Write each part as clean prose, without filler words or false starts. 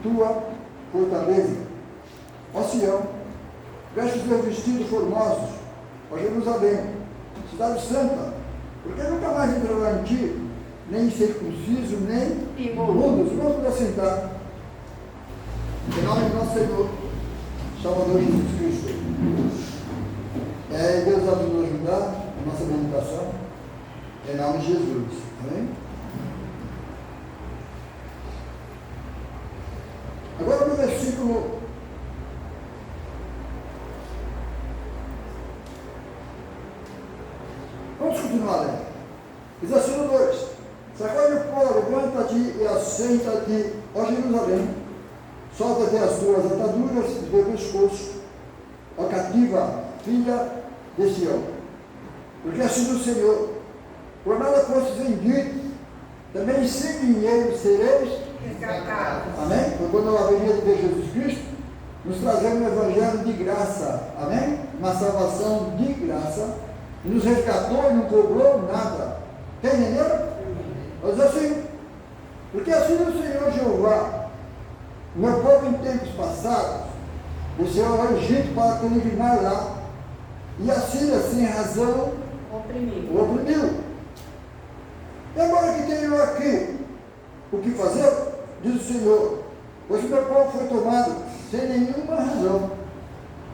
tua fortaleza. Ó Sião, veste os teus vestidos formosos, ó Jerusalém, cidade santa, porque nunca mais entrará em ti, nem circunciso, nem imundos. Vamos nos assentar. Em nome do nosso Senhor, Salvador Jesus Cristo. Deus vai nos ajudar na nossa meditação. Em nome de Jesus. Amém? Agora no versículo 9. Diz assim no 2: Sacode o pó, levanta-te e assenta-te, ó Jerusalém, solta-te as tuas ataduras do teu pescoço, ó cativa, filha de Sião. Porque assim o Senhor, por nada fostes vendido, também sem dinheiro sereis resgatados. Amém? Então, quando a venida de Jesus Cristo, nos trazendo um evangelho de graça, amém? Uma salvação de graça, e nos resgatou e não cobrou nada. Está entendendo? Mas assim, porque assim o Senhor Jeová, meu povo em tempos passados, desceu ao Egito para peregrinar lá, e a Síria, sem razão, o oprimiu. E agora que tenho aqui o que fazer, diz o Senhor, pois o meu povo foi tomado sem nenhuma razão.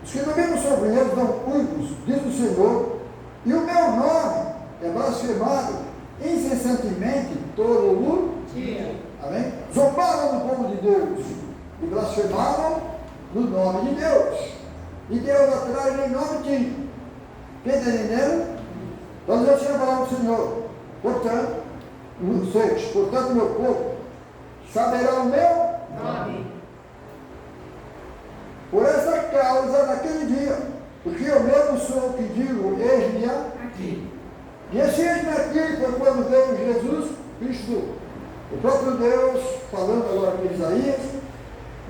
Os que dominam sobre eles dão uivos, diz o Senhor, e o meu nome é blasfemado incessantemente todo o dia. Amém? Zombaram do povo de Deus e blasfemaram no nome de Deus. E Deus atrás em nome de quem está entendendo? Nós já tínhamos falado do Senhor. Portanto, no 6, portanto, meu povo saberá o meu nome. Por essa causa, naquele dia, porque eu mesmo sou o que digo, eis-me aqui. E esse eis-me aqui foi quando veio Jesus Cristo, o próprio Deus, falando agora com Isaías,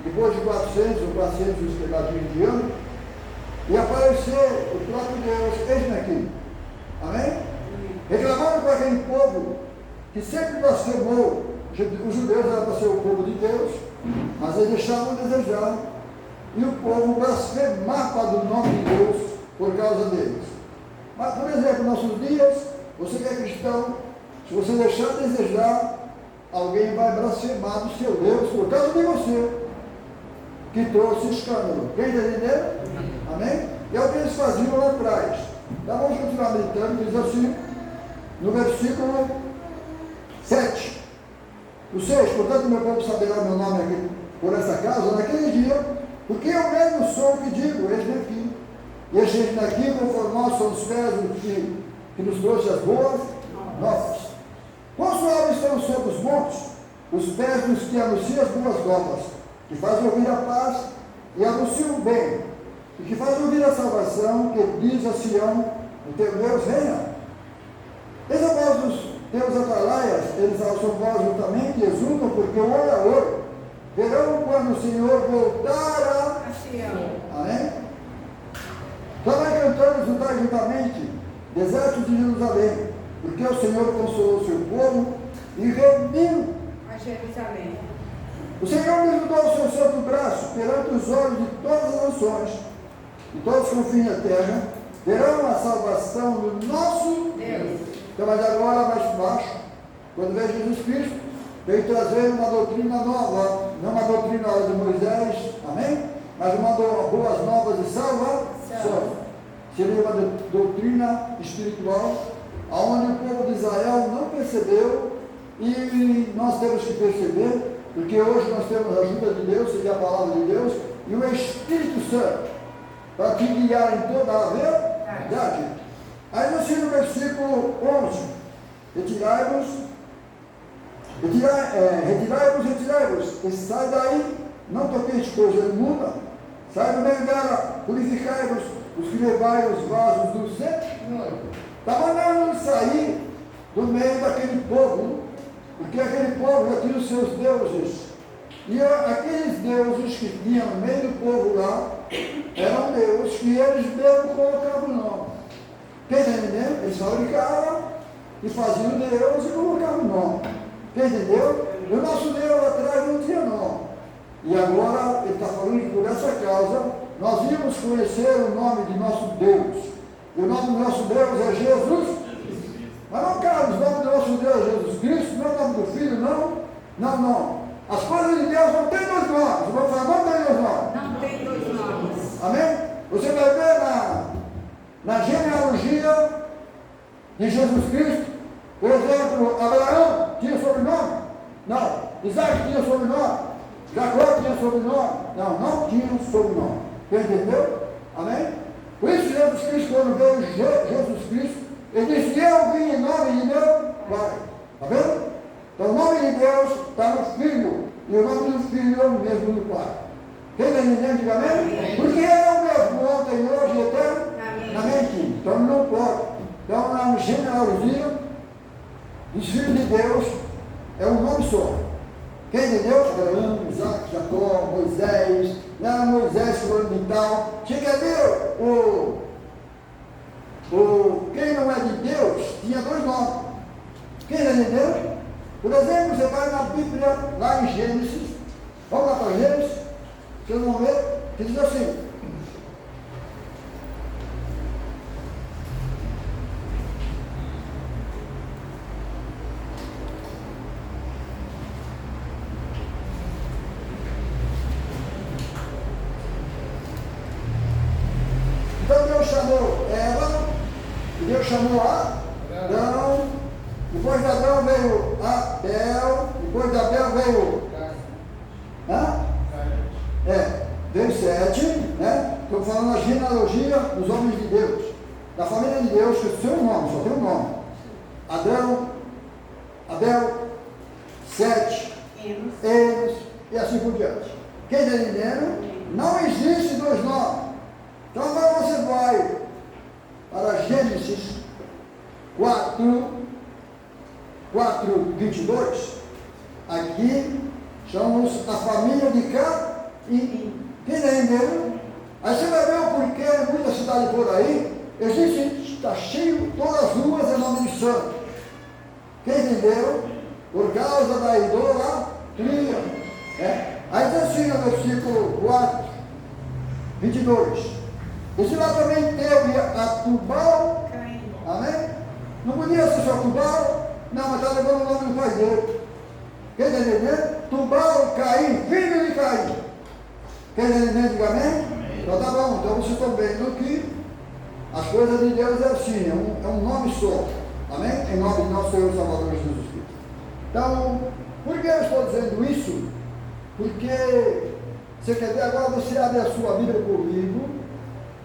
depois de 400 ou 400 pegadinhos de anos, e apareceu o próprio Deus, eis-me aqui. Amém? Reclamando para aquele povo que sempre blasfemou, os judeus eram para ser o povo de Deus, mas eles deixavam de desejar, e o povo blasfemava do nome de Deus por causa deles. Mas, por exemplo, nos nossos dias, você que é cristão, se você deixar de desejar, alguém vai blasfemar do seu Deus por causa de você, que trouxe escândalo. Quem está entendendo? Amém? E é o que eles faziam lá atrás. Então vamos continuar meditando, diz assim, no versículo 7. O 6, portanto, meu povo saberá o meu nome aqui por essa causa, naquele dia, porque eu mesmo sou o que digo, eis-me aqui. E este aqui, conforme são os pés que nos trouxe as boas novas. Quão suaves estão sobre os montes, os pés dos que anunciam as boas novas, que fazem ouvir a paz e anunciam o bem, e que fazem ouvir a salvação, que diz a Sião, o teu Deus venha. Eis a voz dos teus atalaias, eles alçam voz juntamente e exultam, porque olho a olho verão quando o Senhor voltar a Sião. Amém? Também cantando juntar juntamente, desertos de Jerusalém, porque o Senhor consolou o seu povo e remiu a Jerusalém. O Senhor me ajudou o seu santo braço perante os olhos de todas as nações, e todos que confiem na terra verão a salvação do nosso Deus. Então, mas agora mais baixo, quando veio Jesus Cristo, veio trazer uma doutrina nova, não uma doutrina de Moisés, amém? Mas uma boas novas de salvação. Seria uma doutrina espiritual, onde o povo de Israel não percebeu, e nós temos que perceber, porque hoje nós temos a ajuda de Deus, seria a palavra de Deus, e o Espírito Santo, para te guiar em toda a verdade. Aí no versículo 11, retirai-vos, e sai daí, não toqueis coisa imunda, sai do meio dela, purificai-vos, os que levai os vasos do Senhor. Está mandando sair do meio daquele povo, porque aquele povo já tinha os seus deuses, e aqueles deuses que tinham no meio do povo lá, eram deuses que eles mesmos colocavam o nome. Quem está entendendo? Eles fabricavam e faziam Deus e colocavam o nome. Quem entendeu? E o nosso Deus atrás não tinha nome. E agora ele está falando que por essa causa nós íamos conhecer o nome de nosso Deus. E o nome do nosso Deus é Jesus. Mas não, Carlos, o nome do nosso Deus é Jesus Cristo, não é o nome do Filho, não. Não. As coisas de Deus não tem dois nomes. Eu vou falar, não tem dois nomes. Não tem dois nomes. Amém? Você vai ver na genealogia de Jesus Cristo, por exemplo, Abraão tinha sobrenome? Não. Isaac tinha sobrenome? Jacó tinha sobrenome? Não tinha sobrenome. Entendeu? Amém? Por isso Jesus Cristo, quando veio Jesus Cristo, ele disse, eu vim em nome de meu Pai. Está vendo? Então o nome de Deus está no Filho, e o nome do Filho é o mesmo do Pai. Quem está entendendo, diga amém? Porque ele é o mesmo ontem, hoje e eterno. Amém? Então não pode. Então na genealogia dos filhos de Deus é um nome só. Quem entendeu? Abraão, Isaac, Jacó, Moisés, não Moisés fulano de tal. Chega a ver quem não é de Deus tinha dois nomes. Quem entendeu? Por exemplo, você vai na Bíblia, lá em Gênesis, vamos lá para Gênesis, vocês vão ver, que diz assim. Então Deus chamou Eva, e Deus chamou Adão, depois de Adão veio Abel, depois de Abel veio veio Sete, né? Estou falando a genealogia dos homens de Deus, da família de Deus, que tem um nome, só tem um nome. Adão, Abel, Sete, Enos, e assim por diante. Quem está entendendo? Não existe dois nomes. Então agora você vai para Gênesis 4:22. Aqui somos a família de Caim. Quem está entendendo? Aí você vai ver o porquê em muita cidade por aí, está cheio, todas as ruas é nome de santo. Quem entendeu? Por causa da idolatria. Aí diz assim no versículo 4:22. Esse lá também teve a Tubal. Amém? Não podia ser só Tubal. Não, mas está levando o nome do pai dele. Quem está entendendo? Tubal, Caim, filho de Caim. Quem está entendendo? Diga amém? Então tá bom. Então vocês estão vendo que as coisas de Deus é assim, é um nome só. Amém? Em nome de nosso Senhor e Salvador Jesus Cristo. Então, por que eu estou dizendo isso? Porque você quer ver agora, você abre a sua Bíblia comigo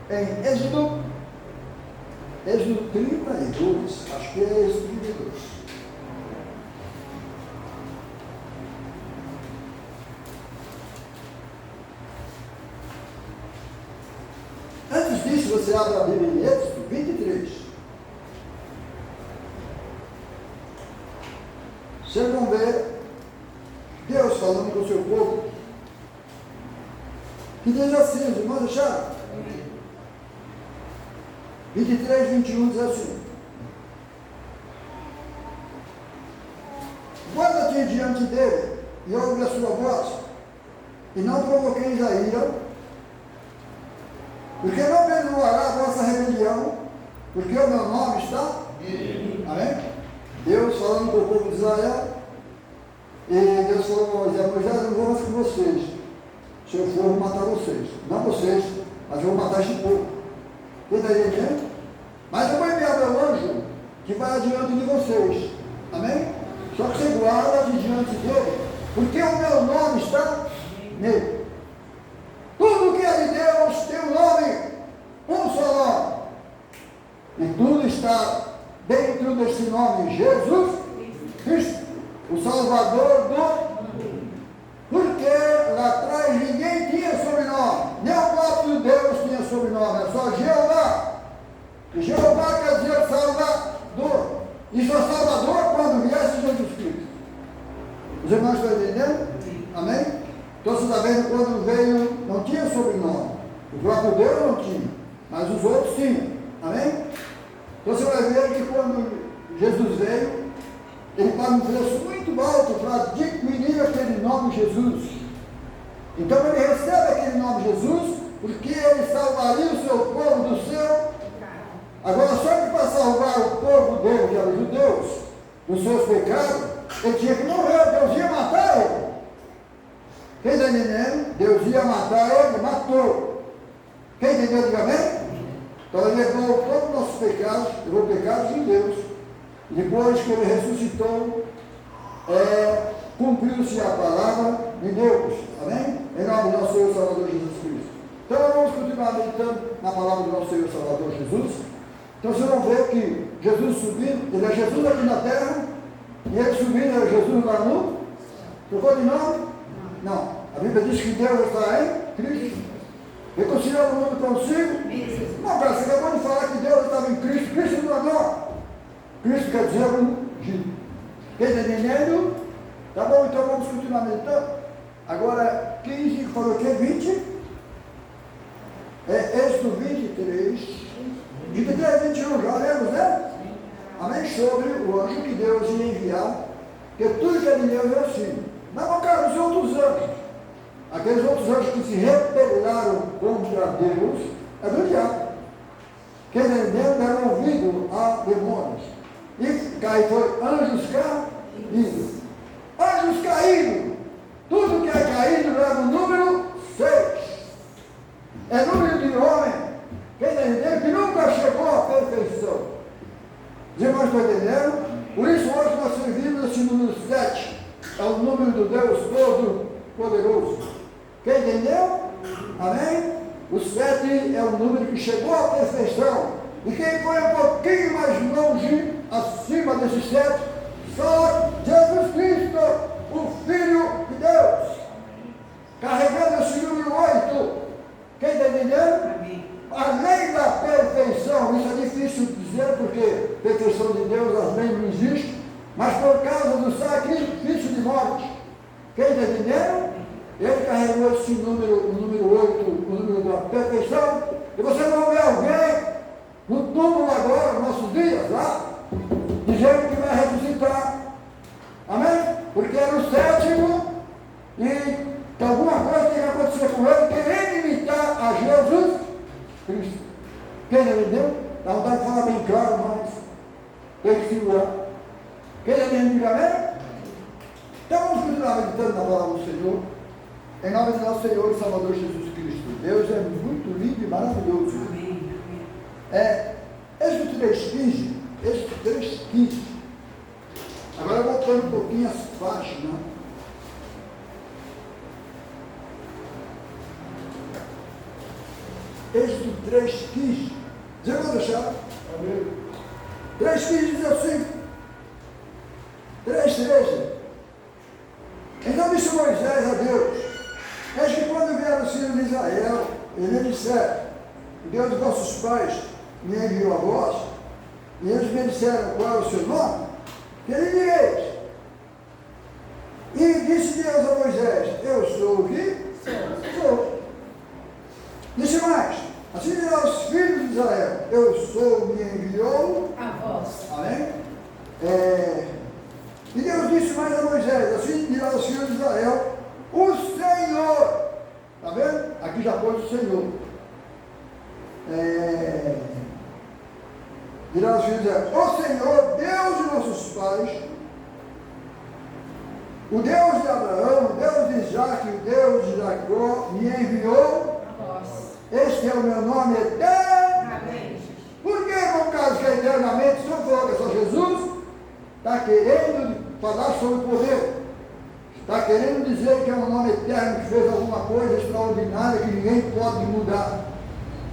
em Êxodo 32, acho que é Êxodo 32. Antes disso, você abre a Bíblia em Êxodo 23. Vocês vão ver Deus falando com o seu povo, que diz assim, os irmãos acharam? 23, 21 diz assim: guarda-te diante dele e ouve a sua voz, e não provoqueis a ira, porque não perdoará a vossa rebelião, porque o meu nome está nele. Amém? Deus falando com o povo de Israel, e Deus falou a Moisés: Moisés, eu não vou mais com vocês, se eu for, eu vou matar vocês, não vocês, mas eu vou matar este povo. Quem está entendendo? Mas eu vou enviar meu anjo que vai adiante de vocês. Amém? Só que você guarda diante dele, porque o meu nome está nele. Tudo que é de Deus tem um nome, um só nome. E tudo está dentro desse nome, Jesus Cristo, o Salvador do mundo. Porque lá atrás ninguém tinha sobrenome, nem o próprio Deus tinha sobrenome, é só Jeová. E Jeová quer dizer Salvador. E só Salvador quando viesse Jesus Cristo. Os irmãos estão entendendo? Amém? Então você está vendo, quando veio, não tinha sobrenome. O próprio Deus não tinha, mas os outros tinham. Amém? Então você vai ver que quando Jesus veio, ele paga um preço muito alto para adquirir aquele nome Jesus. Então ele recebe aquele nome Jesus, porque ele salvaria o seu povo do seu. Agora, só que para salvar o povo dele, que eram os judeus, dos seus pecados, ele tinha que morrer, Deus ia matar ele. Quem está entendendo? Deus ia matar ele, matou. Quem entendeu? Diga amém? Então ele levou todos os nossos pecados, levou pecados de Deus. E depois que ele ressuscitou, cumpriu-se a palavra de Deus. Amém? Em nome do nosso Senhor Salvador Jesus Cristo. Então vamos continuar meditando na palavra do nosso Senhor Salvador Jesus. Então vocês vão ver que Jesus subindo, ele é Jesus aqui na terra, e ele subindo é Jesus lá no. Trocou de nome? Não. A Bíblia diz que Deus está em Cristo. Reconciliando o mundo consigo? Não, cara, você acabou de falar que Deus estava em Cristo. Cristo não é não. Cristo quer dizer ungido. Quem está entendendo? Tá bom, então vamos continuar meditando. Agora, 15, falou o quê? 20? Êxodo 23. 23, 21, já lemos, né? Amém? Sobre o anjo que Deus ia enviar. Porque tudo que é de Deus é assim. Mas não cabe os outros anjos. Aqueles outros anjos que se rebelaram contra Deus, é do diabo. Quem entendeu, deram ouvido a demônios. E cai foi anjos caídos. Anjos caídos. Tudo que é caído leva o número 6. É número de homem. Quem entendeu, que nunca chegou à perfeição. Os irmãos estão entendendo? Por isso hoje nós servimos esse número 7. É o número do Deus Todo-Poderoso. Quem entendeu? Amém? O 7 é o número que chegou à perfeição. E quem foi um pouquinho mais longe, acima desse 7, só Jesus Cristo, o Filho de Deus. Carregando esse número 8. Quem está entendendo? Além da perfeição, isso é difícil dizer, porque perfeição de Deus, as leis não existem, mas por causa do sacrifício de morte. Quem está entendendo? Ele carregou esse número, o número 8, o número da perfeição, e você não vê alguém no túmulo agora, nos nossos dias, lá, dizendo que vai ressuscitar. Amém? Porque era o 7º, e alguma coisa tem que acontecer com ele, querendo imitar a Jesus Cristo. Quem entendeu? Dá vontade de falar bem claro, mas tem que segurar. Quem entendeu? Amém? Então vamos continuar meditando na palavra do Senhor. Em nome do nosso Senhor e Salvador Jesus Cristo. Deus é muito lindo e maravilhoso. Amém. Êxodo 3,15. Êxodo 3,15. Agora voltando um pouquinho as páginas. Êxodo 3,15. Já vou deixar? 3,15 diz assim. 3,13. Então disse Moisés a Deus: eis que quando vieram os filhos de Israel, eles disseram: o Deus dos vossos pais me enviou a vós, e eles me disseram: qual é o seu nome? Que lhe direis? E disse Deus a Moisés: eu sou o que? Sou. Disse mais: assim dirá aos filhos de Israel: eu sou, me enviou A vós. Amém? E Deus disse mais a Moisés: assim dirá aos filhos de Israel: o Senhor. Está vendo? Aqui já pôs o Senhor. Dirá aos filhos de Israel: o Senhor, Deus de nossos pais, o Deus de Abraão, o Deus de Isaac, o Deus de Jacó, me enviou. A vós. Este é o meu nome eterno. Amém. Por que, no caso que é eternamente, se eu coloco só Jesus, está querendo falar sobre o poder. Está querendo dizer que é um nome eterno que fez alguma coisa extraordinária que ninguém pode mudar.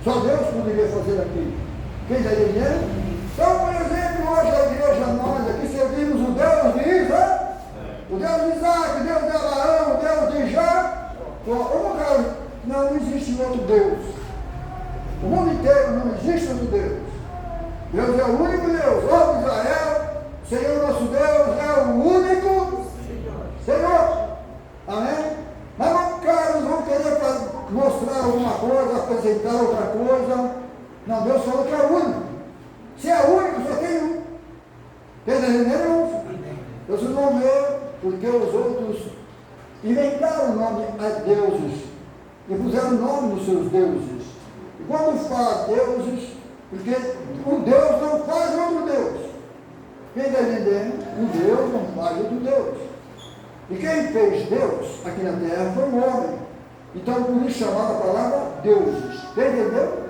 Só Deus poderia fazer aquilo. Quem está entendendo? Então, por exemplo, hoje a igreja, nós aqui servimos o Deus de Isaac, o Deus de Isaac, o Deus de Abraão, o Deus de Jacó. Não existe outro Deus. O mundo inteiro não existe outro Deus. Deus é o único Deus. Ó Israel, Senhor nosso Deus é o único Senhor. Amém? Mas não, caros, vão querer mostrar alguma coisa, apresentar outra coisa. Não, Deus falou que é o único. Se é único, só tem um. Entendeu? Vocês vão ver porque os outros inventaram o nome a deuses. e puseram nome nos seus deuses. E quando fala deuses, porque um Deus não faz outro Deus. Quem está entendendo? Um Deus não faz outro Deus. E quem fez Deus aqui na terra foi o homem. Então, por isso chamava a palavra deuses. Quem entendeu?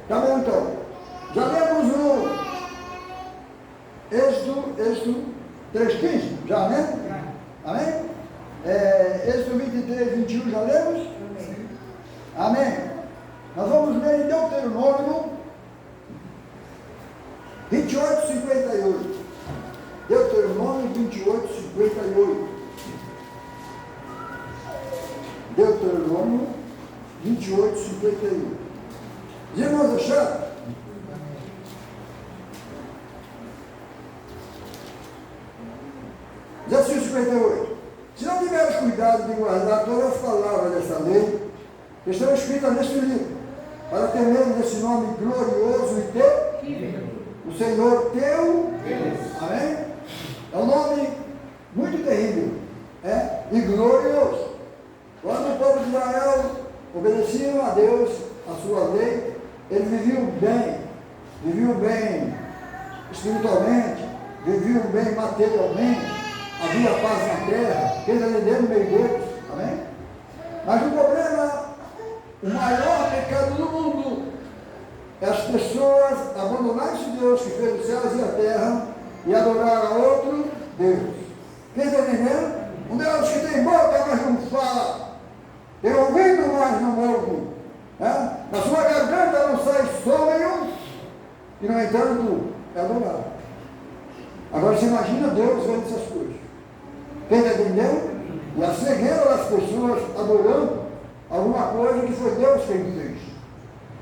Tá bom, então. Já lemos o Êxodo 3,15? Já, né? Amém? Êxodo 23, 21, já lemos? Amém. Nós vamos ler em Deuteronômio 28, 58. Deuteronômio 28, 58. Deuteronômio 28, 51. Os irmãos acharam? Versículo 58. Se não tiveres cuidado de guardar todas as palavras dessa lei, que estão escritas neste livro, para temer nesse nome glorioso e terrível, o Senhor teu Deus. Amém? É um nome muito terrível, e glorioso. Quando o povo de Israel obedeciam a Deus, a sua lei, eles viviam bem espiritualmente, viviam bem materialmente, havia paz na terra, quem está entendendo no meio deles, amém? Mas o problema, o maior pecado do mundo, é as pessoas abandonarem Deus que fez os céus e a terra e adorar a outro Deus. Quem está entendendo? Um Deus que tem boca, mas não fala, tem ouvido, mas não ouve, na sua garganta não sai som nenhum, e no entanto é adorado. Agora você imagina Deus vendo essas coisas. Quem está entendendo? E a cegueira das pessoas adorando alguma coisa que foi Deus quem fez.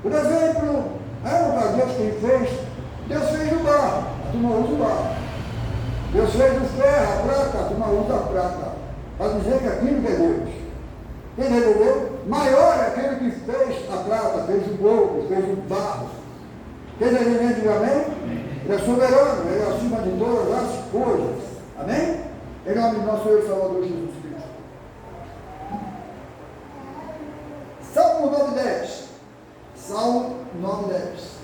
Por exemplo, não é Deus quem fez? Deus fez o barro, a turma usa o barro. Deus fez o ferro, a prata, a turma usa a prata. Para dizer que aquilo que é Deus. Quem entendeu? Maior é aquele que fez a prata, fez o ouro, fez o barro. Quem está entendendo? Diga amém? Ele é soberano, ele é acima de todas as coisas. Amém? Em nome do nosso Senhor e Salvador Jesus Cristo. Salmo 9:10. Salmo 9:10.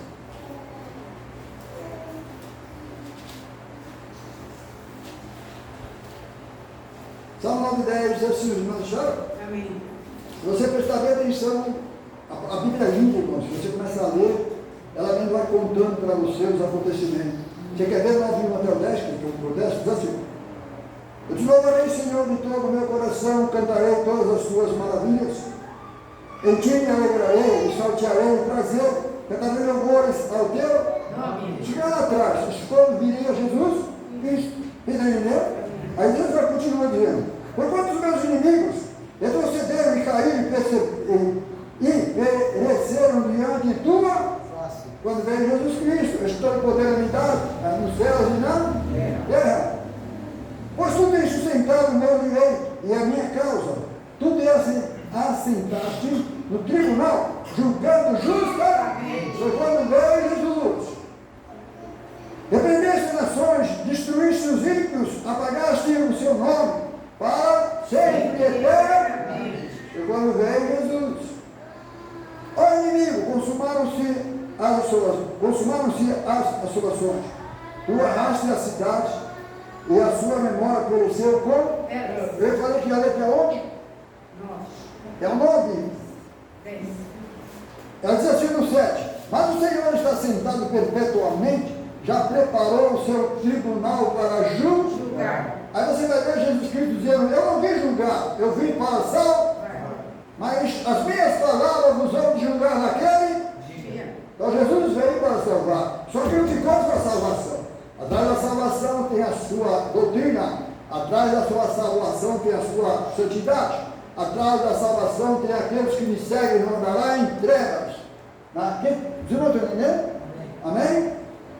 Salmo 9:10 diz assim, irmãos, acharam? Amém. Se você prestar bem atenção, a Bíblia é linda, irmãos. Se você começar a ler, ela mesmo vai contando para você os acontecimentos. Você quer ver 9:1 até o 10, que é o 10? Diz assim: eu te louvarei, Senhor, de todo o meu coração, cantarei todas as tuas maravilhas. Em ti me alegrarei e saltearei o prazer, cantarei louvores ao teu. Chegar lá atrás, quando viria Jesus Cristo. Entendeu? Aí Deus vai continuar dizendo: porquanto os meus inimigos retrocederam e caíram e pereceram diante de tua. Quando veio Jesus Cristo, este todo poder me dado nos céus e na terra. Pois tu tens sustentado o meu direito e a minha causa. Tu te assentaste no tribunal, julgando justamente. Foi quando veio Jesus. Repreendeste as nações, destruíste os ímpios, apagaste o seu nome para sempre eternamente. Foi quando veio Jesus. Ó inimigo, consumaram-se as assolações. Tu arraste a cidade e a sua memória pereceu como? Eu falei que a letra é onde? É o 9. Ela diz assim no 7: mas o Senhor está sentado perpetuamente, já preparou o seu tribunal para julgar. Aí você vai ver Jesus Cristo dizendo: eu não vim julgar, eu vim para salvar. Mas as minhas palavras vos vão julgar naquele dia. Então Jesus veio para salvar, só que não ficou para a salvação. Atrás da salvação tem a sua doutrina, atrás da sua salvação tem a sua santidade, atrás da salvação tem aqueles que me seguem, não andará em trevas. Vocês não estão entendendo? Amém?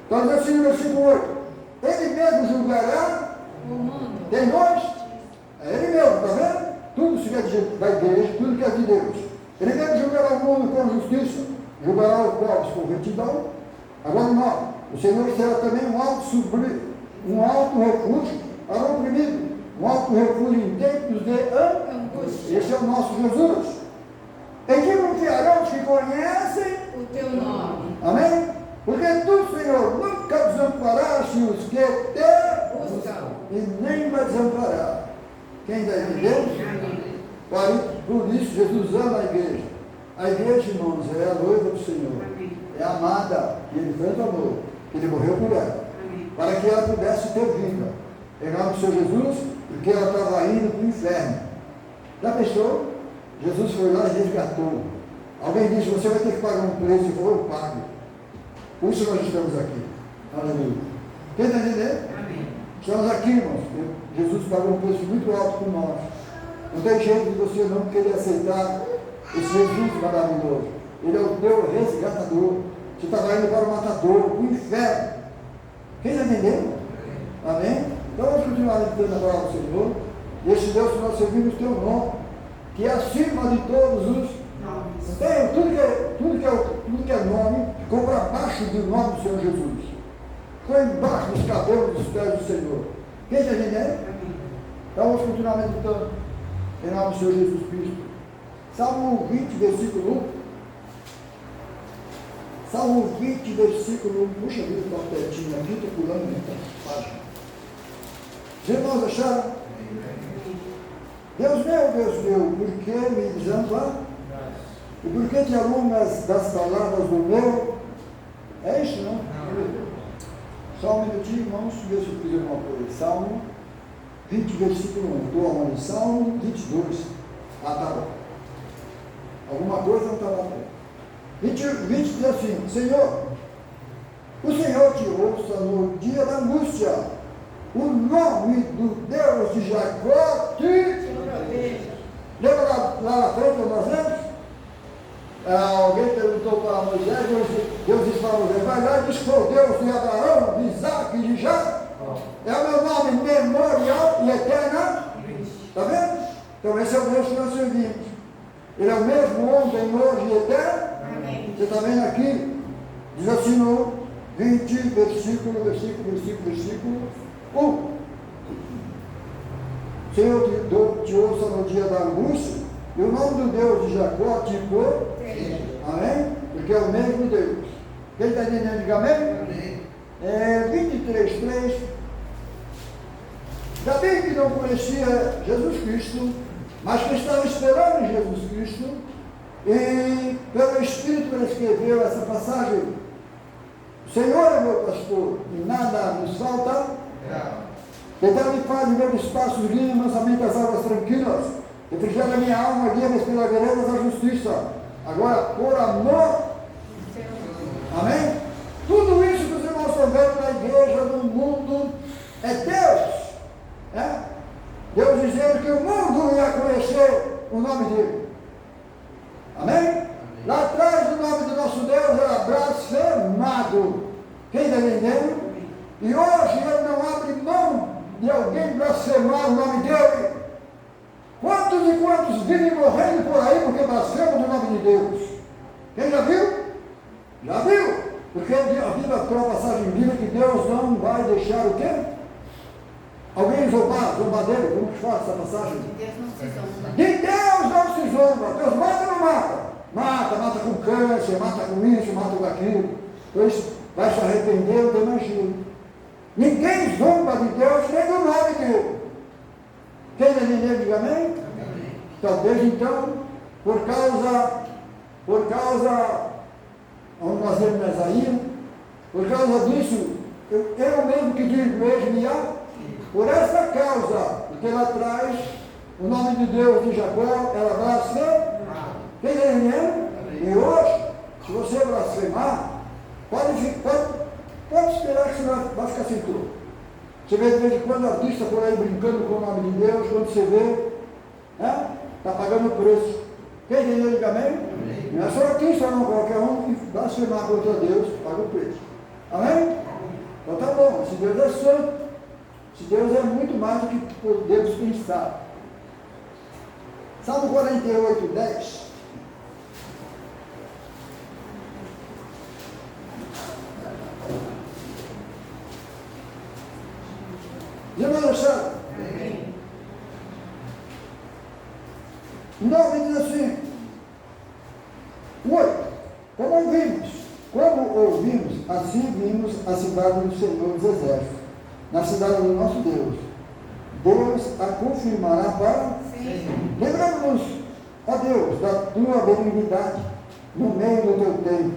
Então diz assim no versículo 8: ele mesmo julgará o mundo. Tem nós? É ele mesmo, está vendo? Tudo se quer da igreja, tudo que é de Deus. Ele mesmo julgará o mundo com justiça, julgará os povos com retidão. Agora não, o Senhor será também um alto refúgio para o oprimido, um alto refúgio em tempos de angústia. Esse é o nosso Jesus. E que confiarão os que conhecem o teu nome. Amém? Porque tu, Senhor, nunca desamparaste os que te Buscam. e nem vai desamparar. Quem está entendendo? Amém. Por isso, Jesus ama a igreja. A igreja, irmãos, é a noiva do Senhor. Amém. É amada. E ele tanto amou, que ele morreu por ela. Amém. Para que ela pudesse ter vida. Em nome do Senhor Jesus, porque ela estava indo para o inferno. Já pensou? Jesus foi lá e resgatou. Alguém disse, você vai ter que pagar um preço. Ele falou, eu pago. Por isso nós estamos aqui. Aleluia. Quem está entendendo? Amém. Estamos aqui, irmãos. Jesus pagou um preço muito alto por nós. Não tem jeito de você não querer aceitar esse Jesus maravilhoso. Ele é o teu resgatador. Você estava indo para o matador, para o inferno. Quem está entendendo? Amém? Então vamos continuar meditando a palavra do Senhor. E esse Deus que nós servimos tem um nome, que é acima de todos os. Tem, tudo que é nome, ficou para baixo do nome do Senhor Jesus. Ficou embaixo dos cabelos dos pés do Senhor. Quem está entendendo? Então vamos continuar meditando em nome do Senhor Jesus Cristo. Salmo 20, versículo 1. Salmo 20, versículo 1. Puxa vida, está pertinho aqui, estou pulando muita página. Os irmãos acharam? Deus meu, por que me desampara? E por que te alunas das palavras do meu? É isso, não? Só um minutinho, irmãos, ver se eu fiz alguma coisa. Salmo 20, versículo 1. Estou aonde? Salmo 22. Ah, tá bom. Alguma coisa não estava bem. 20 diz assim: Senhor, o Senhor te ouça no dia da angústia. O nome do Deus de Jacó te proteja. Lembra lá na frente, nós vemos? Alguém perguntou para Moisés, Deus disse para Moisés, vai lá e diz que foi o Deus de Abraão, de Isaac e de Jacó. É o meu nome memorial e eterno. Está vendo? Então esse é o Deus que nós servimos. Ele é o mesmo ontem, hoje e eterno. Amém. Você está vendo aqui? Diz assim no 20, versículo 1. Senhor, te ouça no dia da angústia, e o nome do Deus de Jacó te proteja. Amém? Porque é o mesmo Deus. Quem está entendendo? Diga amém? Amém. 23:3. Davi, que não conhecia Jesus Cristo, mas que estava esperando em Jesus Cristo, e pelo Espírito ele escreveu essa passagem: o Senhor é meu pastor, e nada nos falta. Então me faz viver no espaço livre, mansamente as águas tranquilas, refrigera a minha alma, guia-me pelas veredas da justiça. Agora, por amor, amém? Tudo isso que os irmãos estão vendo na igreja, no mundo, é Deus. Deus dizendo que o mundo ia conhecer o nome dele. Amém? Lá atrás o nome do nosso Deus era blasfemado. Quem está entendendo? E hoje ele não abre mão de alguém blasfemar o nome dele. Quantos e quantos vivem morrendo por aí porque blasfemam do nome de Deus? Quem já viu? Já viu? Porque a Bíblia tem uma passagem bíblica que Deus não vai deixar o quê? Alguém zombar dele? Como que faz essa passagem? De Deus não se zomba. De Deus não se zomba. Deus mata ou não mata? Mata com câncer, mata com isso, mata com aquilo. Pois vai se arrepender, não tem mais jeito. Ninguém zomba de Deus nem do nome dele. Quem está entendendo, diga amém? Talvez então, por causa, onde nós vemos Isaías, por causa disso, eu mesmo que digo, eis-me por essa causa, porque lá atrás, o nome de Deus de Jacó era blasfemo. Quem está entendendo? E hoje, se você blasfemar, pode esperar que você vai ficar sem tudo. Você vê de vez em quando artista por aí brincando com o nome de Deus, quando você vê, está pagando o preço. Quem entendeu, diga amém? Não é só artista, não, qualquer um que blasfemar contra Deus, paga o preço. Amém? Então tá bom, se Deus é santo, se Deus é muito mais do que podemos pensar. Salmo 48:10. Irmão Alexandre, o nome diz assim: Como ouvimos, assim vimos a cidade do Senhor dos Exércitos, na cidade do nosso Deus. Deus a confirmará para sempre. Lembramos-nos, ó Deus, da tua benignidade no meio do teu tempo.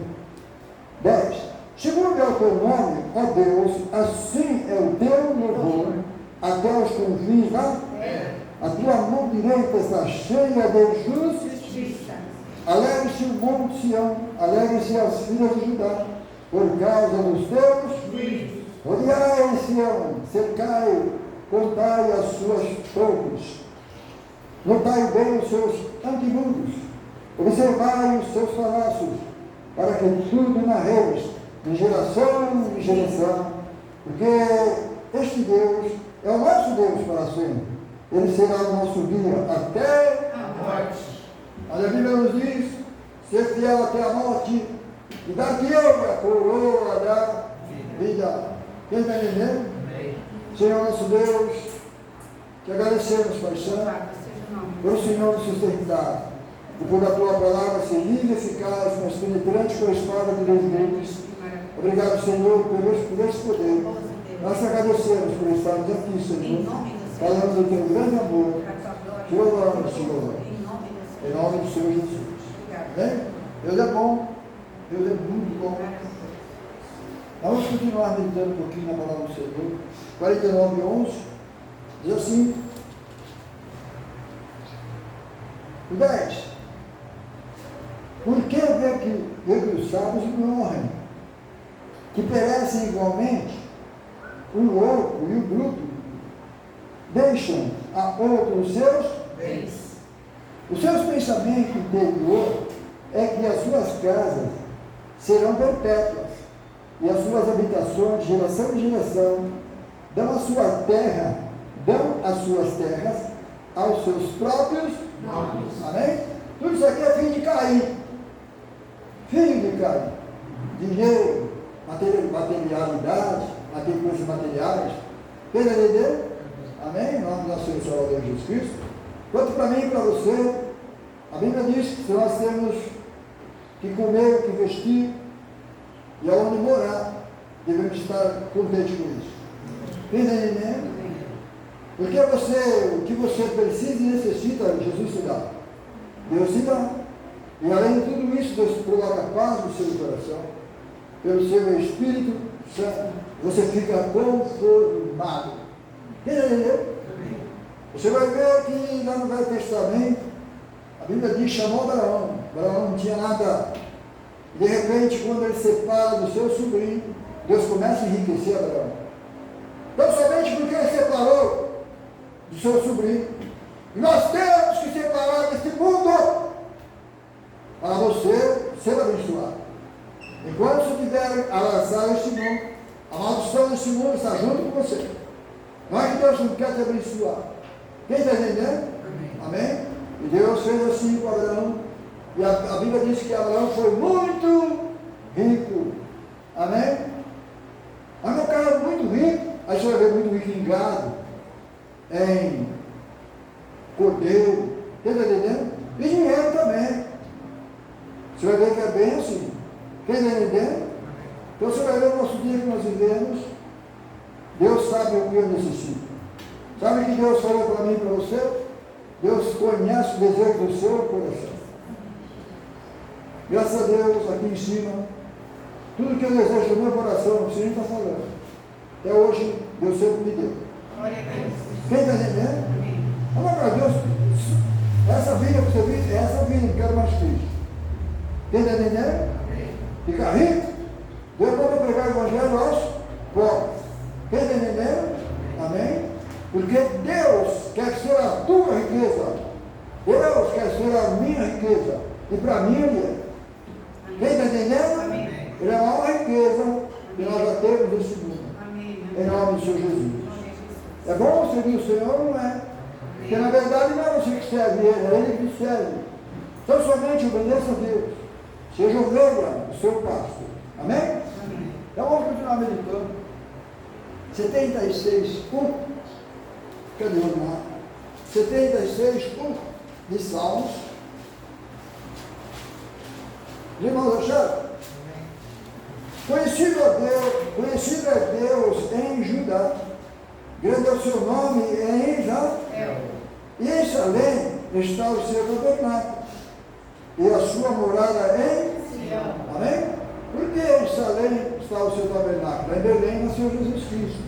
10. Segundo é o teu nome, ó Deus, assim é o teu louvor até os confins da terra. A tua mão direita está cheia de justiça. Alegre-se o monte Sião, alegre-se as filhas de Judá, por causa dos teus juízos. Rodeai Sião, cercai, contai as suas torres. Notai bem os seus antemuros, observai os seus palácios, para que tudo narreis, de geração em geração, porque este Deus é o nosso Deus para sempre. Ele será o nosso guia até a morte. Mas a Bíblia nos diz, ser fiel até a morte, e dar-te-ei a coroa da vida. Quem está entendendo? Senhor nosso Deus, te agradecemos, Pai Santo, por o Senhor nos sustentar, e por a tua palavra ser livre, eficaz, mas penetrante com a espada de dois gumes. Obrigado, Senhor, por esse poder. Nós te agradecemos por estarmos aqui, Senhor, falando do teu grande amor. Te louvamos, Senhor, em nome do Senhor Jesus. Amém? Deus é bom, Deus é muito bom. Vamos continuar meditando um pouquinho na palavra do Senhor. 49:11 diz assim: o 10. Por que vê que os sábios morrem, que perecem igualmente, o louco e o bruto deixam a outros seus bens. Os seus pensamentos interior é que as suas casas serão perpétuas, e as suas habitações, de geração em geração, dão as suas terras aos seus próprios nomes. Amém? Tudo isso aqui é filho de Caim. Filho de Caim. Dinheiro, materialidade, coisas materiais. Entendeu? Amém? Em nome do nosso Senhor Salvador Jesus Cristo. Quanto para mim e para você, a Bíblia diz que nós temos que comer, que vestir, e aonde morar, devemos estar contentes com isso. Entendendo? Porque o que você precisa e necessita, Jesus te dá. Deus te dá. E além de tudo isso, Deus coloca paz no seu coração. Pelo seu Espírito Santo, você fica conformado. Entendeu? Você vai ver que lá no Velho Testamento, a Bíblia diz, chamou Abraão. Abraão não tinha nada. De repente, quando ele separa do seu sobrinho, Deus começa a enriquecer Abraão. Não somente porque ele separou do seu sobrinho. E nós temos que separar desse mundo para você ser abençoado. Enquanto você tiver abraçado este mundo, a maldição deste mundo está junto com você. Não é que Deus não quer te abençoar. Quem está entendendo? Amém? E Deus fez assim com Abraão. E a Bíblia diz que Abraão foi muito rico. Amém? Mas meu cara é muito rico. Aí você vai ver muito rico em gado, em cordeiro. Está entendendo? E dinheiro também. Você vai ver que é bem assim. Quem está entendendo? Então você vai ver o nosso dia que nós vivemos. Deus sabe o que eu necessito. Sabe que Deus falou para mim e para você? Deus conhece o desejo do seu coração. Graças a Deus, aqui em cima, tudo que eu desejo do meu coração, não precisa nem estar falando. Até hoje, Deus sempre me deu. Quem está entendendo? Olha para Deus, essa vida que você vive, é essa vida, não quero mais filhos. Quem está entendendo? Ficar rico, Deus pode pregar o evangelho aos pobres. Quem está entendendo? Amém? Porque Deus quer ser a tua riqueza. Deus quer ser a minha riqueza. E para mim Ele é. Quem está entendendo? Amém. Ele é a maior riqueza que nós já temos nesse mundo. Amém. Em nome do Senhor Jesus. É bom servir o Senhor, não é? Porque na verdade não é você que serve Ele, é Ele que serve. Então somente obedeça a Deus. Seja ovelha do seu pasto. Amém? Amém? Então vamos continuar meditando. 76:1. Cadê o mar? 76:1 de Salmos. Os irmãos acharam? Conhecido é Deus em Judá, grande é o seu nome em Israel, e em Salém está o seu tabernáculo, e a sua morada em Sião. Amém? Por que em Salém está o seu tabernáculo? Em Belém nasceu Jesus Cristo.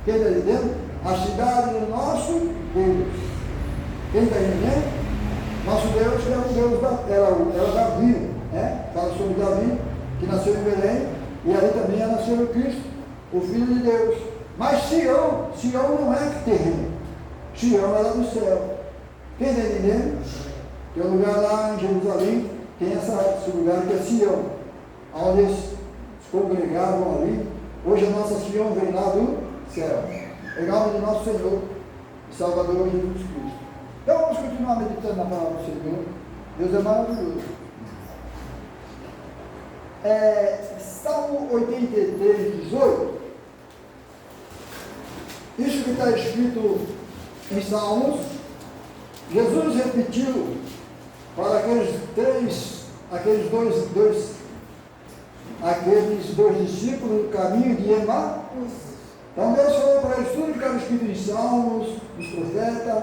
Quem está entendendo? A cidade do nosso Deus. Quem está entendendo? Nosso Deus é o Deus era Davi, né? Fala sobre Davi, que nasceu em Belém, e ali também nasceu o Cristo, o Filho de Deus. Mas Sião não é terreno. Sião é lá do céu. Quem está entendendo? Tem um lugar lá em Jerusalém, tem esse lugar que é Sião, onde eles se congregavam ali. Hoje a nossa Sião vem lá do céu. Em nome de nosso Senhor e Salvador Jesus Cristo. Então vamos continuar meditando na palavra do Senhor. Deus é maravilhoso. Salmo 83, 18. Isso que está escrito em Salmos, Jesus repetiu para aqueles dois discípulos do caminho de Emaús. Então Deus falou para eles tudo que estava escrito em Salmos, nos profetas.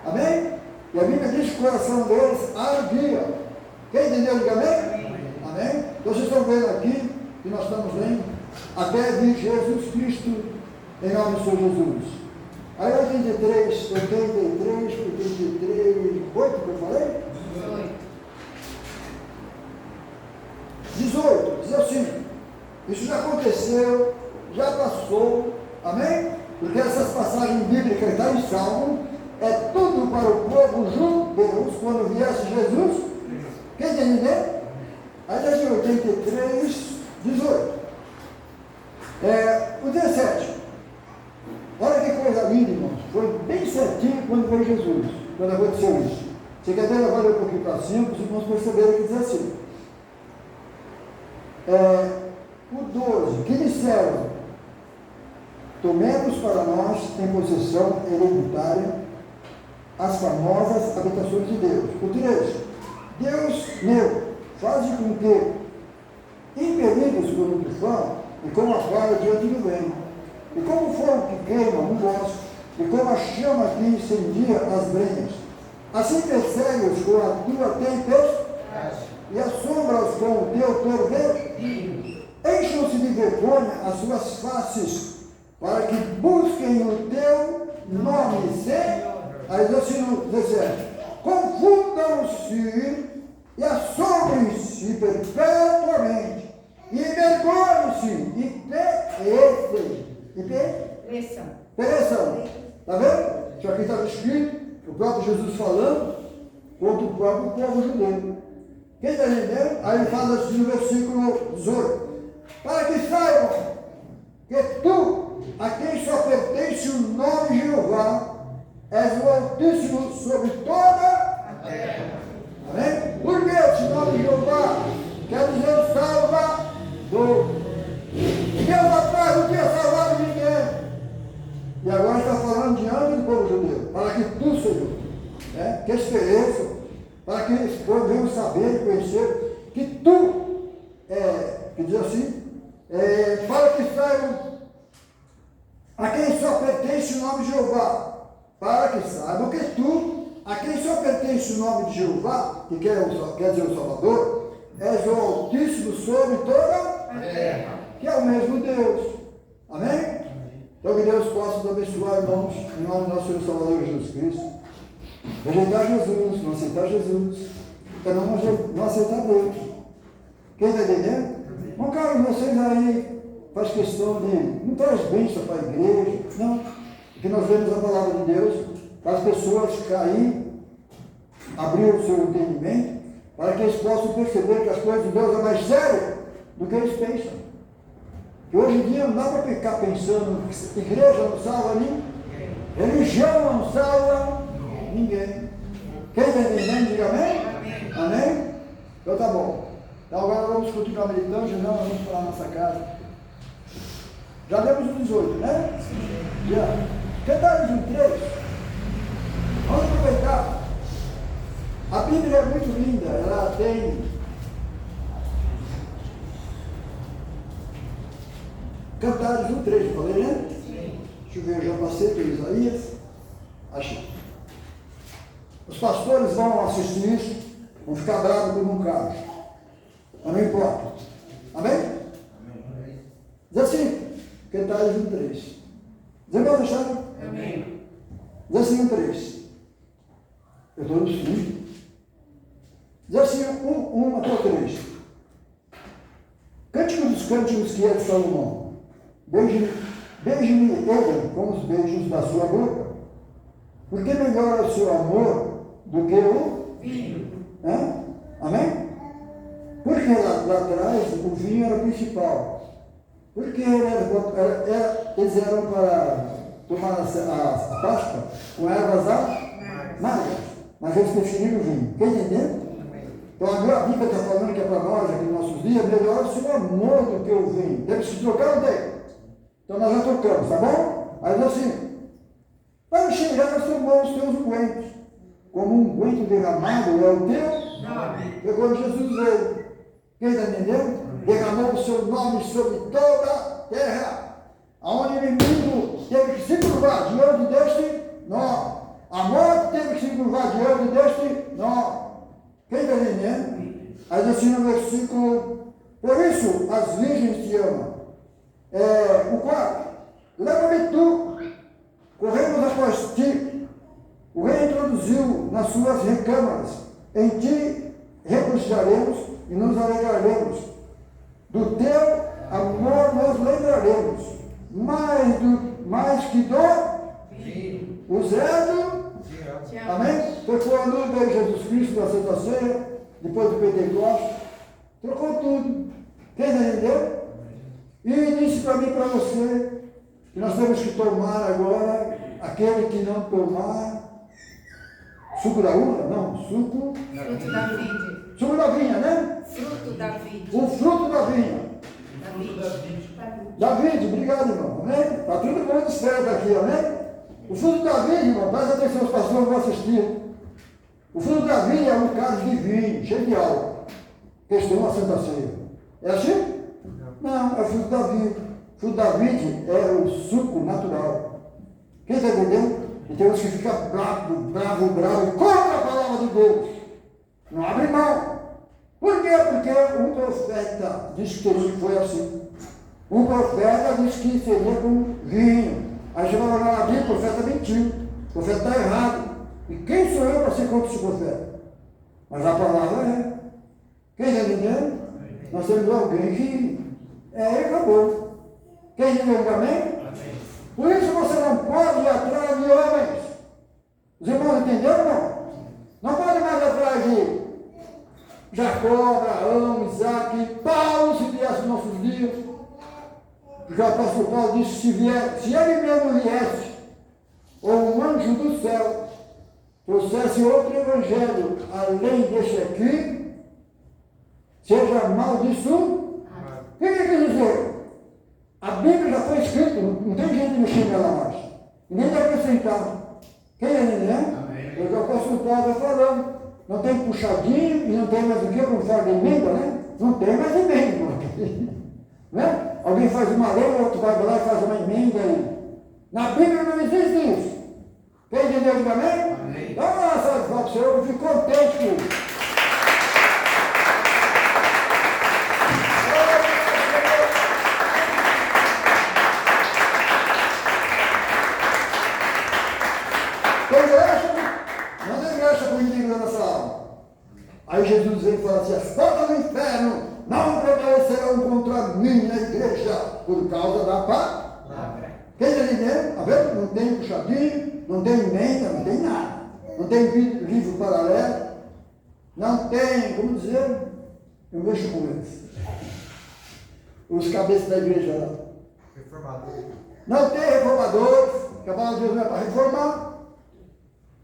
Amém? E a Bíblia diz que o coração deles ardia. Quem entendeu? Diga amém? Amém? Então vocês estão vendo aqui que nós estamos lendo até vir Jesus Cristo em nome do Senhor Jesus. Aí 83, 8 que eu falei? 18, diz assim, isso já aconteceu, já passou, amém? Porque essas passagens bíblicas que estão em Salmo, é tudo para o povo judeu, quando viesse Jesus. Quem entendeu? Aí diz 83, 18. O 17. Olha que coisa linda, irmãos. Foi bem certinho quando veio Jesus, quando aconteceu isso. Você quer ver agora um pouquinho para cima, para os irmãos perceberem que diz assim. O 12, que disseram, tomemos para nós em possessão hereditária as famosas habitações de Deus. O 13, Deus meu, faz com que, impelidos por um tufão, e como a fala diante do vento, e como fogo que queima um bosque, e como a chama que incendia as brenhas, assim persegue-os com a tua tempestade, e assombra-os com o teu tormento. Encham-se de vergonha as suas faces, para que busquem o teu nome sem. Aí diz assim no 17: confundam-se e assombrem-se perpetuamente, e envergonhem-se e pereçam. Está vendo? Isso aqui estava escrito, o próprio Jesus falando contra o próprio povo judeu. Quem está entendendo? Aí ele fala assim no versículo 18: para que saibam que tu, a quem só pertence o nome de Jeová, és o Altíssimo sobre toda a terra. Amém? Por que esse nome de Jeová quer dizer Salvador? Deus atrás não tinha salvado ninguém. E agora está falando diante do povo judeu, para que tu, Senhor, que experiência, para que eles possam saber e conhecer que tu, que diz assim, para que saibam a quem só pertence o nome de Jeová, para que saibam que tu, a quem só pertence o nome de Jeová, que quer dizer o Salvador, és o Altíssimo sobre toda a terra, que é o mesmo Deus. Amém? Então que Deus possa nos abençoar, irmãos, em nome do nosso Senhor Salvador Jesus Cristo. Rejeitar Jesus, não aceitar Jesus, para não aceitar Deus. Quem está entendendo? Bom, Carlos, vocês aí faz questão de não traz bênção para a igreja, não. Porque nós vemos a palavra de Deus para as pessoas cair, abrir o seu entendimento, para que eles possam perceber que as coisas de Deus é mais sério do que eles pensam. Que hoje em dia não dá para ficar pensando que igreja não salva ninguém, religião não salva ninguém. Quem está entendendo, diga amém? Amém? Então tá bom. Então agora vamos continuar meditando, senão nós vamos para a nossa casa. Já demos o 18, né? Já. Cantares o 3. Vamos aproveitar. A Bíblia é muito linda, ela tem Cantares 1:3, eu falei, né? Deixa eu ver, eu já passei por Isaías. Achei. Os pastores vão assistir isso, vão ficar bravos por um carro. Mas não importa. Amém? Diz assim, Cantares 1:3. Diz embora, deixar? Amém. Diz assim 1:3. Eu estou no 5. Diz assim 1 até 3. Cântico dos cânticos que é de Salomão. Beije-me, Eva, com os beijos da sua boca. Porque melhor é o seu amor do que o Vinho. Amém? Porque lá atrás o vinho era o principal. Porque eles eram para tomar a Páscoa com ervas amargas. Mas eles preferiram o vinho. Quer entender? Então a Bíblia está falando que é para nós, aqui nos nossos dias, melhor o seu amor do que o vinho. Temos que trocar, não tem? Então nós já trocamos, tá bom? Aí diz assim, vai me cheirar as suas mãos, os teus ungüentos. Como um unguento derramado é o teu Nome. foi quando Jesus veio. Quem está entendendo? Derramou o seu nome sobre toda a terra. Aonde o inimigo teve que se curvar diante deste nome. A morte teve que se curvar diante deste nome. Quem está entendendo? Aí diz assim no versículo, por isso as virgens te amam. O 4, leva-me tu, corremos após ti. O rei introduziu nas suas recâmaras. Em ti regozijaremos e nos alegraremos. Do teu amor nos lembraremos. Mais que do o zelo. Te amo. Amém? Foi quando veio Jesus Cristo na Santa Ceia, depois do Pentecostes, trocou tudo. Quem entendeu? E disse para mim e para você que nós temos que tomar agora, aquele que não tomar, suco da uva? Não, suco. Fruto da vide. Suco da vinha, né? Fruto da vide. O fruto da vinha. Da vide. David, obrigado, irmão. Amém? Está todo mundo certo aqui, amém? O fruto da vinha, irmão, presta atenção, os pastores vão assistir. O fruto da vinha é um cálice de vinho, cheio de álcool, que estão a Santa Ceia. É assim? Não, é o fruto da vinha. O fruto da vinha é o suco natural. Quem está entendendo? E tem uns que ficam bravo contra a palavra de Deus. Não abre mão. Por quê? Porque um profeta disse que foi assim. Um profeta disse que seria com vinho. Aí você vai olhar na Bíblia, o profeta mentiu. O profeta está errado. E quem sou eu para ser contra esse profeta? Mas a palavra é. Quem está entendendo? Nós temos alguém que e acabou. Quem entendeu amém? Por isso você não pode ir atrás de homens. Os irmãos entenderam, não? Não pode mais ir atrás de Jacó, Abraão, Isaac, Paulo, se viesse nos nossos dias. Porque o apóstolo Paulo disse, se ele mesmo viesse, ou um anjo do céu, trouxesse outro evangelho, além desse aqui, seja amaldiçoado. O que ele quer dizer? A Bíblia já foi escrita, não tem jeito de mexer nela mais. Nem de acrescentar. Quem é, né? Porque o apóstolo Paulo está falando. Não tem puxadinho e não tem mais o que, como fala de emenda, né? Não tem mais emenda. Né? Alguém faz uma lei, o outro vai lá e faz uma emenda aí. Na Bíblia não existe isso. Quem entendeu aqui também? Amém. Dá uma salva de palmas para o Senhor, eu fico contente com isso. Aí Jesus vem e fala assim, as portas do inferno não prevalecerão contra a minha igreja, por causa da palavra. Quem está entendendo? Tá vendo? Não tem puxadinho, não tem emenda, não tem nada. Não tem livro paralelo, não tem, como dizer, eu mexo com eles. Os cabeças da igreja lá. Reformador. Não tem reformadores, que a palavra de Deus não é para reformar.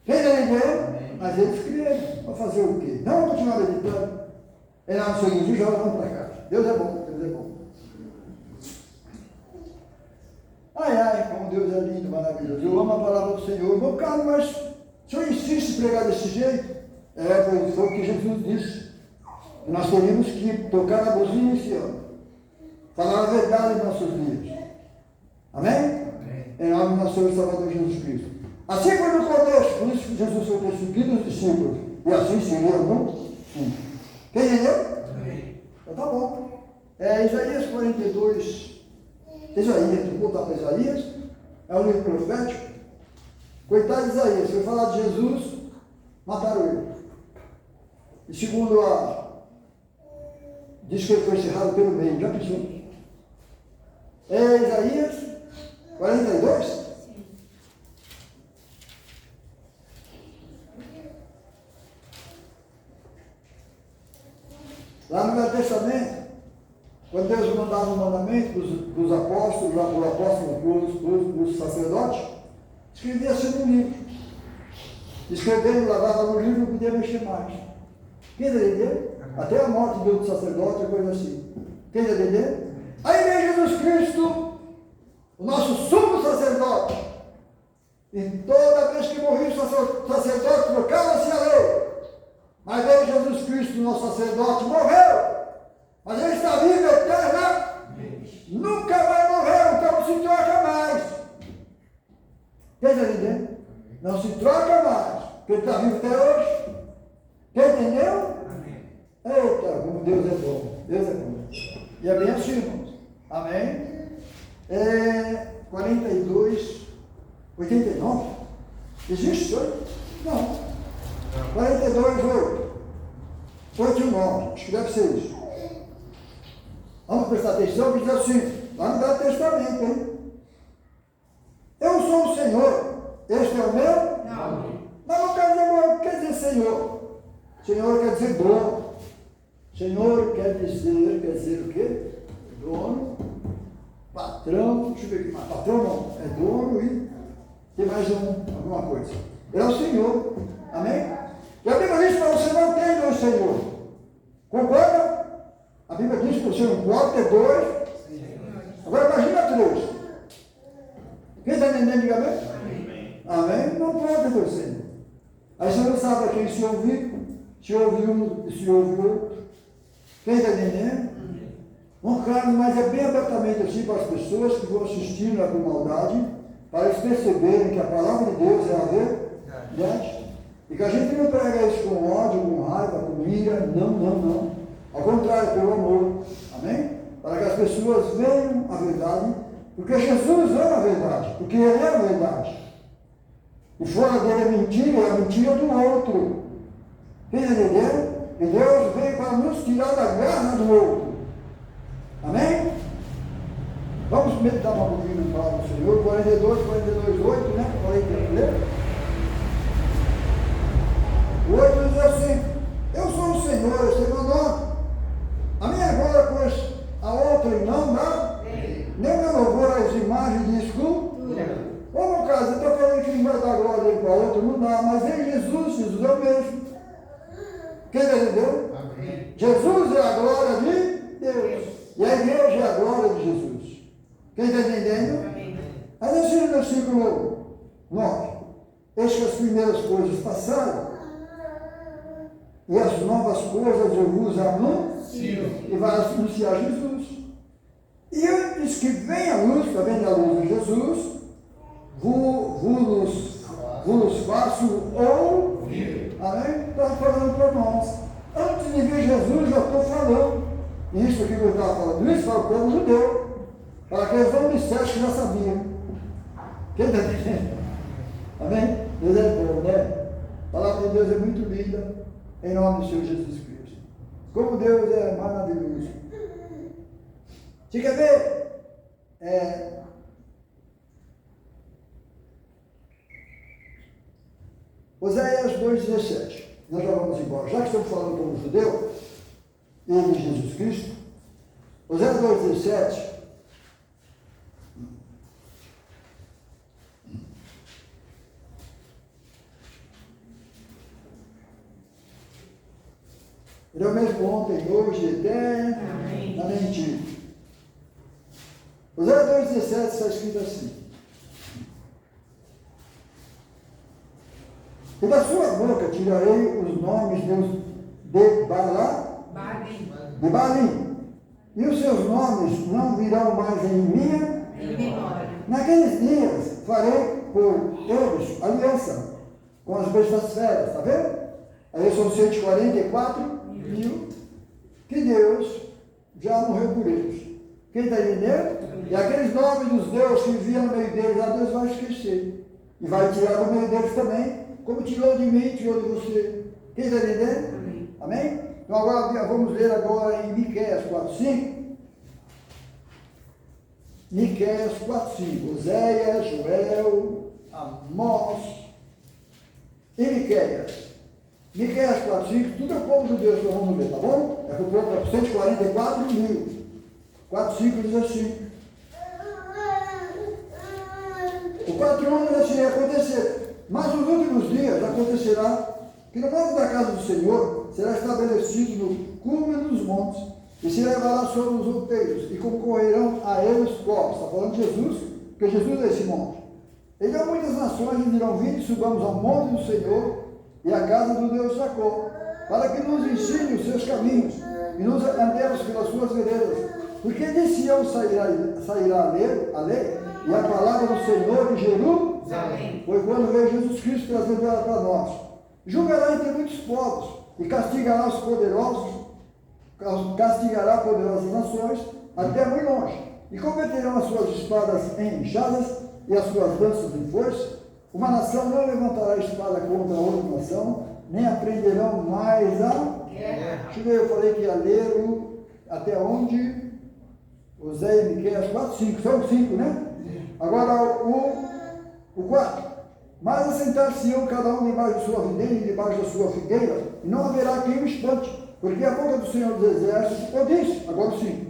Quem está entendendo? Mas eles creem. Para fazer o quê? Não vamos continuar meditando. É lá no seu Deus, já vamos para cá. Deus é bom, Deus é bom. Ai, ai, como Deus é lindo, maravilhoso. Eu amo a palavra do Senhor. Meu caro, mas o senhor insiste em pregar desse jeito? Foi o que Jesus disse. Nós teríamos que tocar na buzina esse ano. Falar a verdade em nossos dias. Amém? Em nome do nosso Senhor e Salvador Jesus Cristo. Assim foi no contexto, por isso que Jesus foi perseguido dos discípulos. E assim seria no fim. Quem entendeu? Então tá bom. Isaías 42. Isaías, vou voltar para Isaías. É um livro profético. Coitado de Isaías, foi falar de Jesus, mataram ele. E segundo diz que ele foi cerrado pelo meio, já pensou? Isaías 42? Lá no Velho Testamento, quando Deus mandava o mandamento dos apóstolos, dos sacerdotes, escrevia assim no livro. Escrevendo, lavava no livro, não podia mexer mais. Quem entendeu? Até a morte do sacerdote, coisa assim. Quem entendeu? Aí vem Jesus Cristo, o nosso sumo sacerdote. E toda vez que morria o sacerdote, trocava-se a lei. Mas veio Jesus Cristo, nosso sacerdote, morreu. Mas ele está vivo eterno. Nunca vai morrer, então não se troca mais. Quem está entendendo? Não se troca mais. Porque ele está vivo até hoje. Quem entendeu? Eita, como Deus é bom. Deus é bom. E é bem assim, irmãos. Amém? 42, 89. Existe isso aí? Não. 42, 8. 8 e 9. Acho que deve ser isso. Vamos prestar atenção, que diz assim, lá no Velho Testamento, hein? Eu sou o Senhor, este é o meu? Não. Mas não quer dizer Senhor. Senhor quer dizer dono. Senhor quer dizer o quê? Dono, patrão, deixa eu ver aqui mais. Patrão não, é dono e tem mais alguma coisa. Ele é o Senhor. Amém? E a Bíblia diz para você não tem dois Senhor. Concorda? A Bíblia diz que você não pode ter dois. Agora imagina três. Quem está entendendo, diga amém? Amém? Não pode ter dois Senhor. Aí você não sabe a quem se ouvir. Se ouve um e se ouve outro. Quem está entendendo? Não, claro, mas é bem abertamente assim para as pessoas que vão assistindo com maldade, para eles perceberem que a palavra de Deus é a verdade. E que a gente não prega isso com ódio, com raiva, com ira. Não. Ao contrário, pelo amor. Amém? Para que as pessoas vejam a verdade, porque Jesus é a verdade, porque Ele é a verdade. E fora dele é a mentira do outro. Quem entendeu? E Deus veio para nos tirar da garra do outro. Amém? Vamos meditar um pouquinho na palavra do Senhor. 42, 8, né? Falei que ia ler. O 8 diz assim: eu sou o Senhor, esse é meu nome. A minha glória, pois, a outra não dá, nem meu louvor às imagens de escultura. Ou no caso, eu estou falando que não vai dar glória dele para outro, não dá, mas em Jesus é o mesmo. Quem entendeu? Amém. Jesus é a glória de Deus. E a igreja é a glória de Jesus. Quem está entendendo? Amém. Aí nesse versículo 9, eis que as primeiras coisas passaram, e as novas coisas eu vos anuncio. E vai anunciar Jesus. E ele diz que vem a luz, está vendo a luz de Jesus, vos faço ouvir. Amém? Está falando para nós. Antes de ver Jesus, já estou falando. Isso aqui que eu estava falando, isso para o povo judeu. Para que eles não dissessem que já sabiam. Quem está entendendo? Amém? Deus é bom, né? A palavra de Deus é muito linda. Em nome do Senhor Jesus Cristo. Como Deus é maravilhoso. Você quer ver? Oséias 2,17. Nós já vamos embora. Já que estamos falando como judeu, ele de Jesus Cristo, Oséias 2,17. Ele é o mesmo ontem, hoje, eternamente. Oséias 2,17 está escrito assim: e da sua boca tirarei os nomes de Baalim, e os seus nomes não virão mais em minha memória. Naqueles dias farei por eles aliança com as bestas feras, está vendo? Aí são 144 mil que Deus já morreu por eles. Quem está entendendo? E aqueles nomes dos deuses que viviam no meio deles, a Deus vai esquecer. E vai tirar do meio deles também, como tirou de mim, tirou de você. Quem está entendendo? Amém. Amém? Então agora vamos ler agora em Miqueias 4:5. Miqueias 4:5. Oséias, Joel, Amós e Miqueias. Miqueias 4:5, tudo é o povo de Deus que vamos ler, tá bom? É para o povo, é 144 mil. 4:5 diz assim. O 4:1 diz assim, acontecer. Mas nos últimos dias acontecerá que no monte da casa do Senhor será estabelecido no cume dos montes e se levará sobre os outeiros e concorrerão a eles povos. Está falando de Jesus, porque Jesus é esse monte. Então muitas nações dirão, vinde, subamos ao monte do Senhor e à casa do Deus Jacó, para que nos ensine os seus caminhos e nos andemos pelas suas veredas. Porque de Sião sairá a lei e a palavra do Senhor de Jerusalém. Foi quando veio Jesus Cristo trazendo ela para nós. Julgará entre muitos povos e castigará os poderosos, castigará poderosas nações até muito longe. E converterão as suas espadas em enxadas e as suas lanças em foice. Uma nação não levantará espada contra outra nação, nem aprenderão mais a guerra. Deixa eu ver, eu falei que ia ler até onde? Oséias, Miqueias 4:5, são 5, né? Agora o 4. Mas assentar-se-ão cada um debaixo de sua videira e debaixo da sua figueira, e não haverá quem o espante, porque a boca do Senhor dos Exércitos o diz, agora o 5.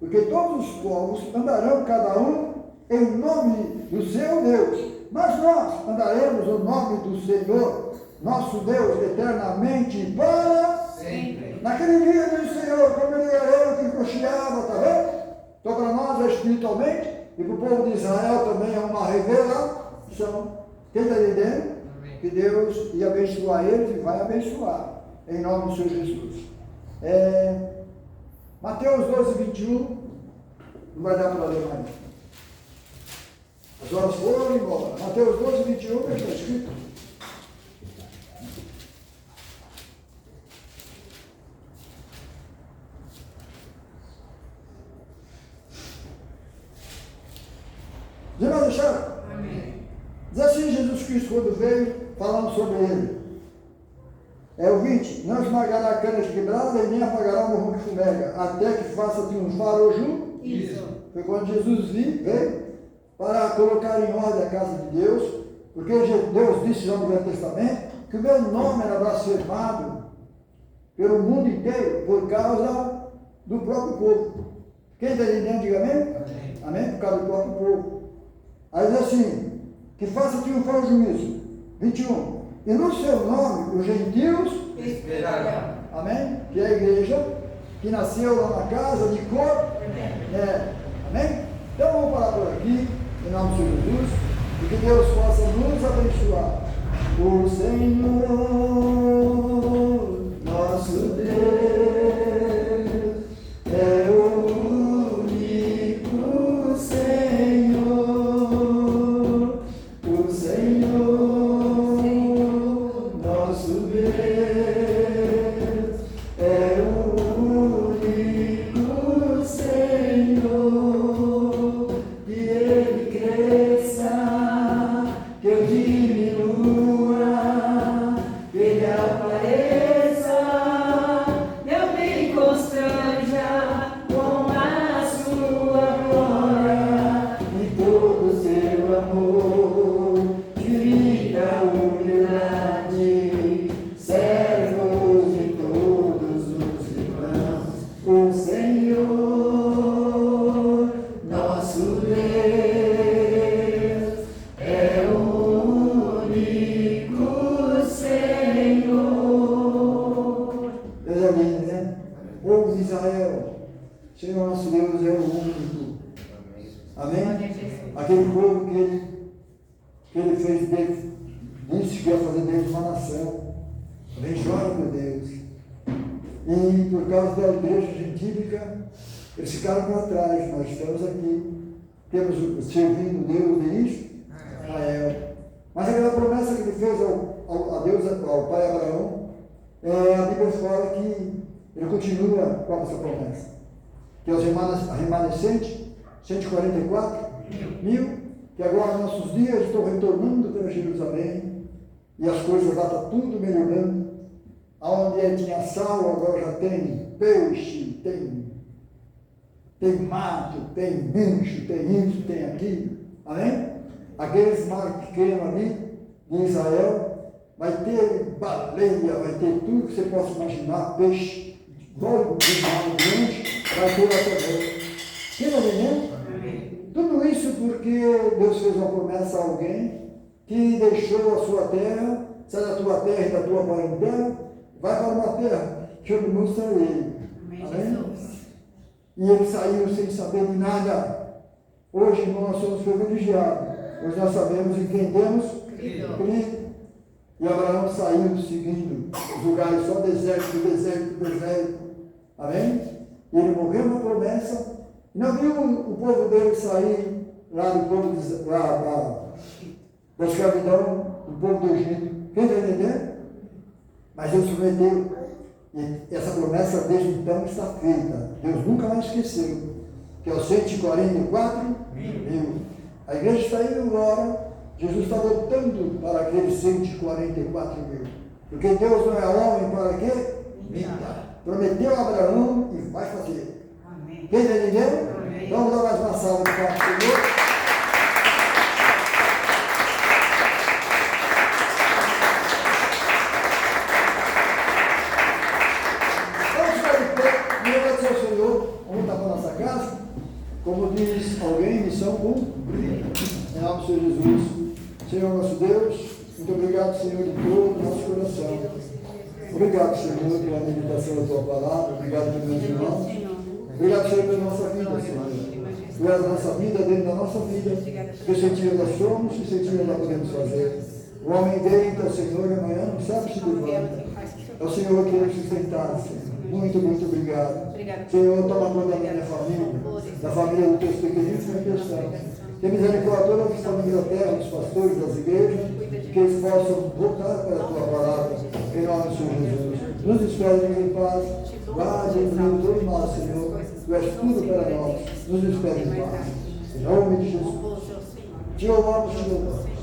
Porque todos os povos andarão cada um em nome do seu Deus, mas nós andaremos no nome do Senhor, nosso Deus, eternamente para sempre. Naquele dia diz o Senhor, como ele era que cocheava, está vendo? Então para nós é espiritualmente, e para o povo de Israel também é uma revelação. Quem está entendendo? Que Deus ia abençoar eles e vai abençoar, em nome do Senhor Jesus. Mateus 12:21, não vai dar para ler mais. As horas foram embora. Mateus 12:21, o que está escrito? Já vai deixar? Amém. Diz assim Jesus Cristo quando veio, falando sobre ele. O 20, não esmagará a cana quebrada e nem apagará o morro que fumega, até que faça triunfar o juízo. Isso. Foi quando Jesus veio para colocar em ordem a casa de Deus, porque Deus disse no Velho Testamento que o meu nome era blasfemado pelo mundo inteiro por causa do próprio povo. Quem está entendendo, diga amém? Amém. Amém? Por causa do próprio povo. Aí diz assim, que faça triunfar o juízo. 21. E no seu nome os gentios Esperarão. amém? Que é a igreja que nasceu lá na casa de cor. Amém? Então vamos parar por aqui, em nome do Senhor Jesus, e que Deus possa nos abençoar. O Senhor, nosso Deus, é o único Senhor. O Senhor, nosso Deus, é o único Senhor. Que Ele cresça, que eu diminua, que Ele apareça, eu me constranja com a sua glória e todo o seu amor, divina humildade, servos de todos os irmãos. O Senhor, nosso Deus, é o único Senhor. Deus é lindo, né? Povo de Israel, Senhor nosso Deus é o único. Amém? Aquele povo que ele fez deles, disse que ia fazer deles uma nação. Abençoado por Deus. E por causa da igreja gentílica, eles ficaram para trás, nós estamos aqui. temos servindo Deus desde Israel. Mas aquela promessa que ele fez a Deus, ao pai Abraão, a Bíblia fala que ele continua com essa promessa. Que é a remanescente, 144 mil, que agora nossos dias estão retornando para Jerusalém, e as coisas lá estão tudo melhorando. Onde tinha sal, agora já tem peixe, tem mato, tem bicho, tem isso, tem aquilo. Amém? Aqueles mares pequenos ali de Israel, vai ter baleia, vai ter tudo que você possa imaginar, peixe, logo de mar grande, vai ter lá também. Quem está entendendo? Tudo isso porque Deus fez uma promessa a alguém que deixou a sua terra, sai da tua terra e da tua parentela, vai para uma terra que eu não mostrarei. Amém? E ele saiu sem saber de nada. Hoje, irmão, nós somos privilegiados. Hoje nós sabemos e entendemos Cristo. E Abraão saiu seguindo os lugares só deserto. Amém? E ele morreu na promessa. E não viu o povo dele sair lá do povo da escravidão, do povo do Egito. Quem está entendendo? Mas Deus prometeu, e essa promessa desde então está feita. Deus nunca mais esqueceu, que é os 144 mil. A igreja está indo embora, Jesus está voltando para aqueles 144 mil. Porque Deus não é homem para quê? Prometeu a Abraão e vai fazer. Amém. Quem está entendendo? Amém. Vamos dar mais uma salva de palmas para o Senhor. Como diz alguém, missão cumprida. Em nome do Senhor Jesus. Senhor nosso Deus, muito obrigado, Senhor, de todo o nosso coração. Obrigado, Senhor, pela meditação da tua palavra. Obrigado pelos meus irmãos. Obrigado, Senhor, pela nossa vida, Senhor. Pela nossa vida, dentro da nossa vida. Que sentido nós somos, que sentido nós podemos fazer. O homem deita, Senhor, e amanhã não sabe se levanta. É o Senhor que nos sustentar, Senhor. Muito obrigado. Senhor, toma conta da minha família, da família dos teus pequeninos que estão. Tem misericórdia toda que estão na Inglaterra, dos pastores, das igrejas, que eles possam voltar para a tua palavra, em nome do Senhor Jesus. Nos despede em paz, guarde e livre todos nós, Senhor. Tu és tudo para nós. Nos despede em paz. Em nome de Jesus. Te louvamos, Senhor.